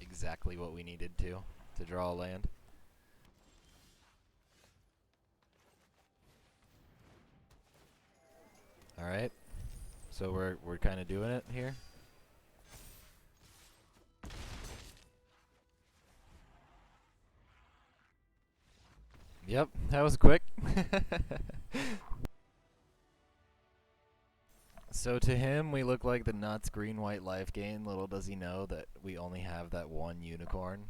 Exactly what we needed to draw a land. All right. So we're kind of doing it here. Yep, that was quick. So to him, we look like the nuts green-white life gain. Little does he know that we only have that one unicorn.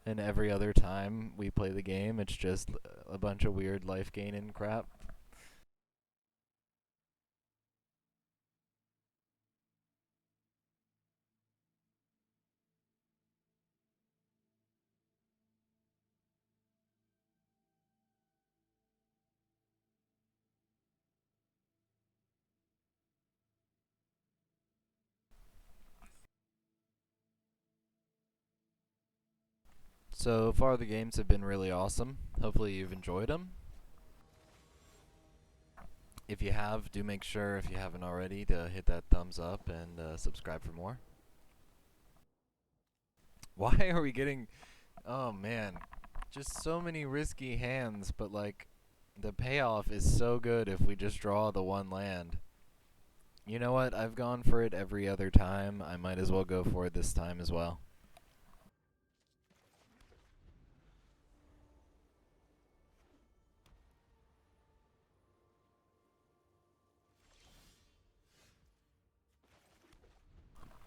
And every other time we play the game, it's just a bunch of weird life gain and crap. So far the games have been really awesome. Hopefully you've enjoyed them. If you have, do make sure, if you haven't already, to hit that thumbs up and subscribe for more. Why are we getting... Oh man, just so many risky hands, but like, the payoff is so good if we just draw the one land. You know what? I've gone for it every other time. I might as well go for it this time as well.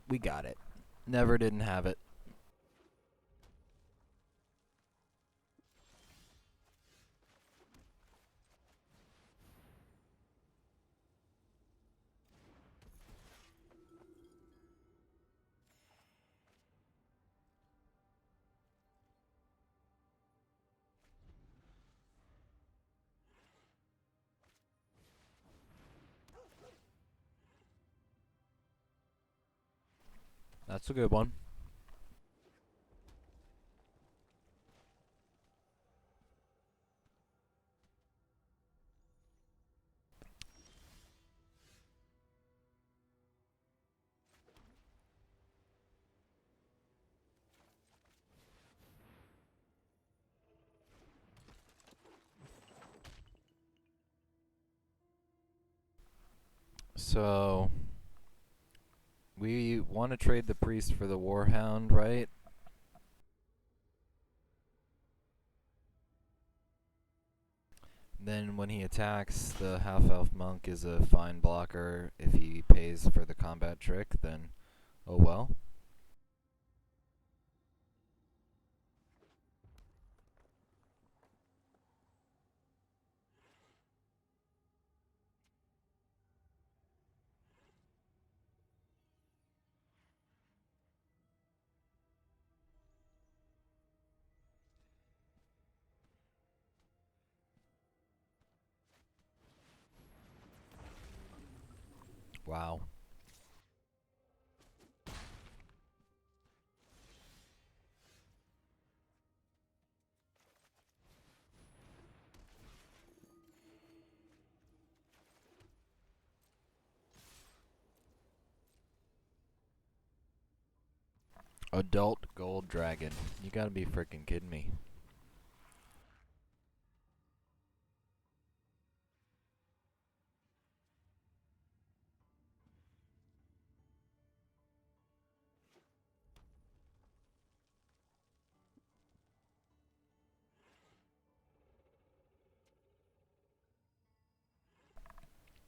We got it. Never didn't have it. That's a good one. So we want to trade the priest for the warhound, right? Then when he attacks, the half-elf monk is a fine blocker. If he pays for the combat trick, then oh well. Wow. Adult gold dragon. You gotta be freaking kidding me.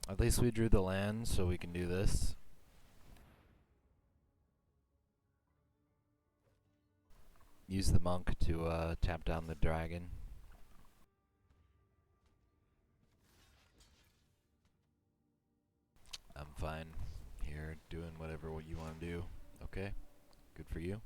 At least we drew the land, so we can do this. Use the monk to tap down the dragon. I'm fine here doing whatever you want to do. Okay, good for you.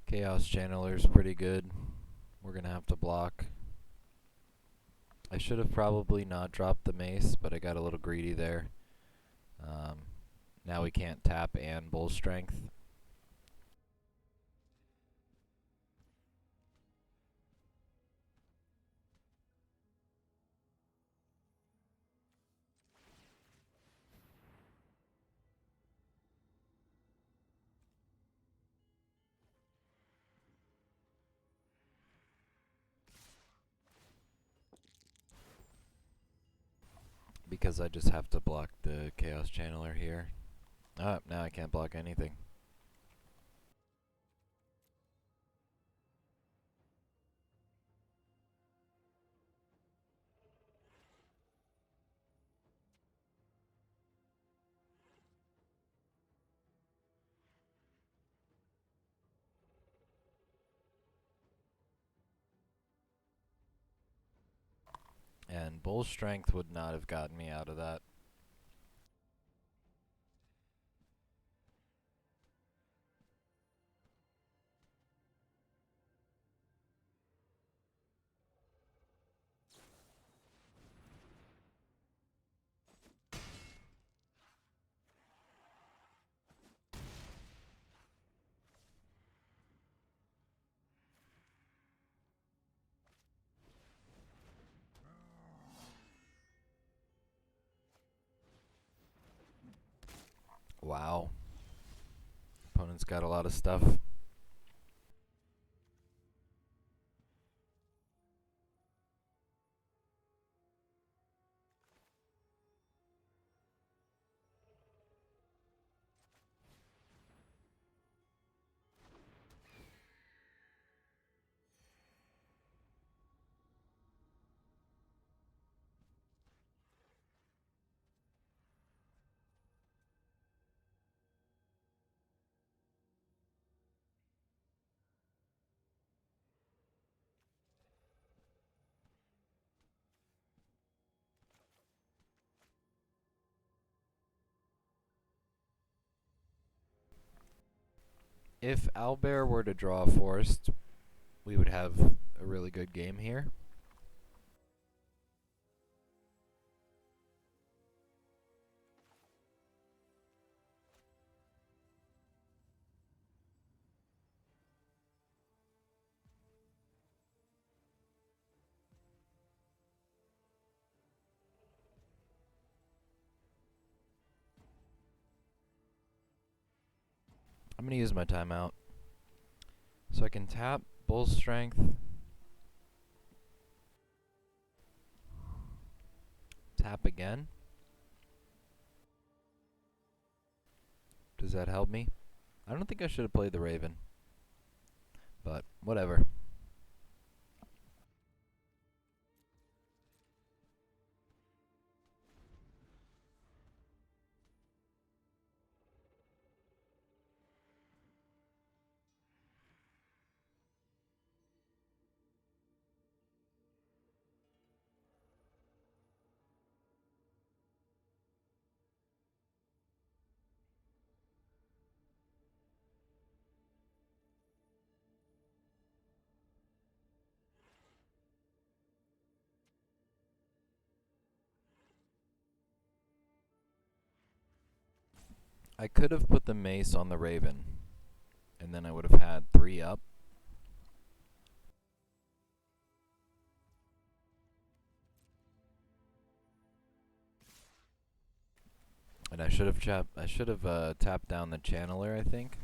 Chaos Channeler's pretty good. We're gonna have to block. I should have probably not dropped the mace, but I got a little greedy there. Now we can't tap and bull strength. Because I just have to block the Chaos Channeler here. Oh, now I can't block anything. And bull strength would not have gotten me out of that. Wow. Opponent's got a lot of stuff. If Owlbear were to draw a forest, we would have a really good game here. I'm going to use my timeout. So I can tap Bull Strength. Tap again. Does that help me? I don't think I should have played the Raven. But whatever. I could have put the Mace on the Raven, and then I would have had 3 up. And I should have tapped down the Channeler, I think.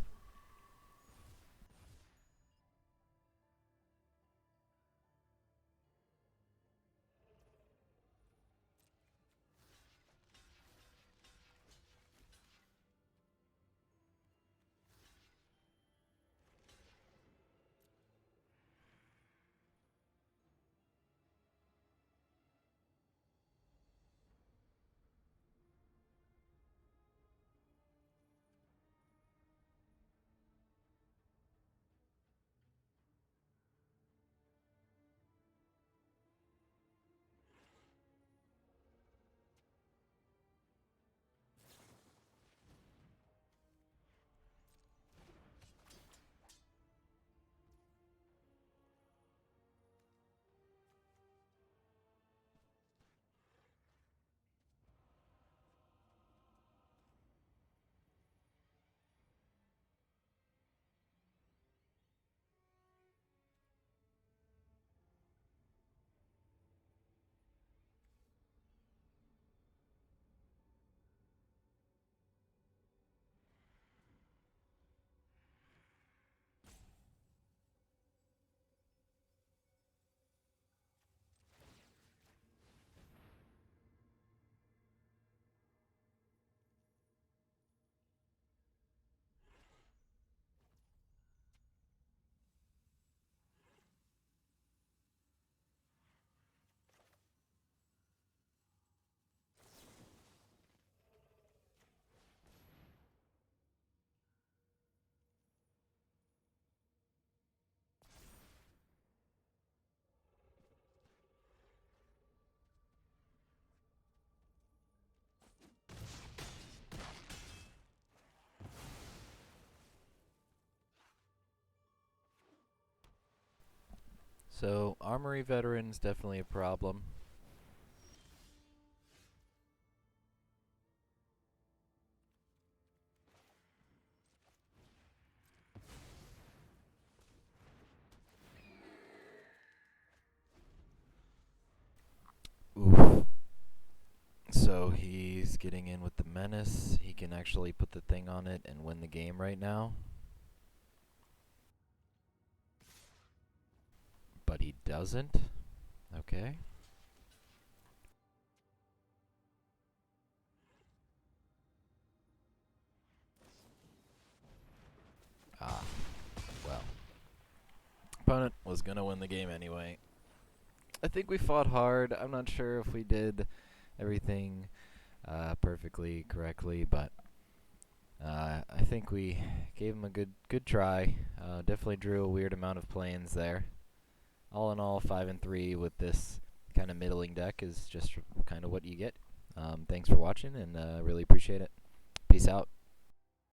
So, Armory Veteran's definitely a problem. Oof. So he's getting in with the menace. He can actually put the thing on it and win the game right now. But he doesn't. Okay. Ah, well. Opponent was going to win the game anyway. I think we fought hard. I'm not sure if we did everything perfectly, correctly, but I think we gave him a good try. Definitely drew a weird amount of planes there. All in all, 5-3 with this kind of middling deck is just kind of what you get. Thanks for watching, and really appreciate it. Peace out.